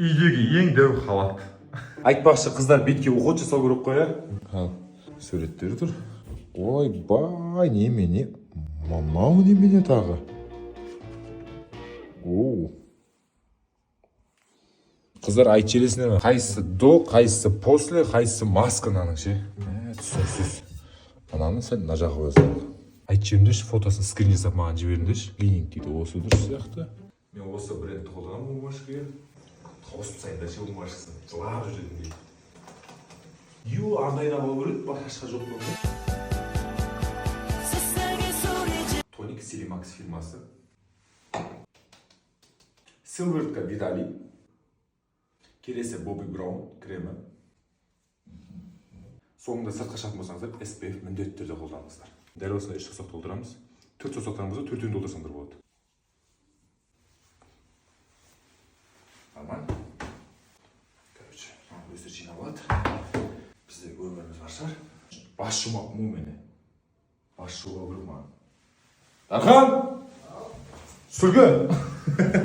үйдегі ең дәу халат. Айтпақшы, қыздар бетке уход жасау керек қой, Ал, суреттері тұр. Ой, бай, немене? Мамау немене тағы? Оу. Қыздар айт желесіне қайсысы до, қайсысы после, қайсысы маска наның ше. Түсінсіз. Ананы сәл мына жаққа қойсақ. Айт жерімдеші фотосын скрин жасап маған жіберіңдеші. Линк дейді, осы дұрыс сияқты. Мен осы брендті қолданамын умашкаға. Тауысып сайында ше умашкасын. Жылап жүрдім дейді. Ю, ардайна болу керек, басқа жоқ болды. Тоник Силимакс фирмасы. Силвертка Видали. Келесі Бобби Браун кремі. Соңында сыртқа шығатын болсаңыздар, SPF міндетті түрде қолданыңыздар. Дәл осында 3 саусақ толтырамыз. 4 саусақтарыңыз болса 4-ін толтырсаңдар болады. Нормально? Короче, өздері жинап алады. Бізде өміріміз бар шығар. Бас жумақ му мені. Бас жуға көріп маған. Дархан! Сүргі!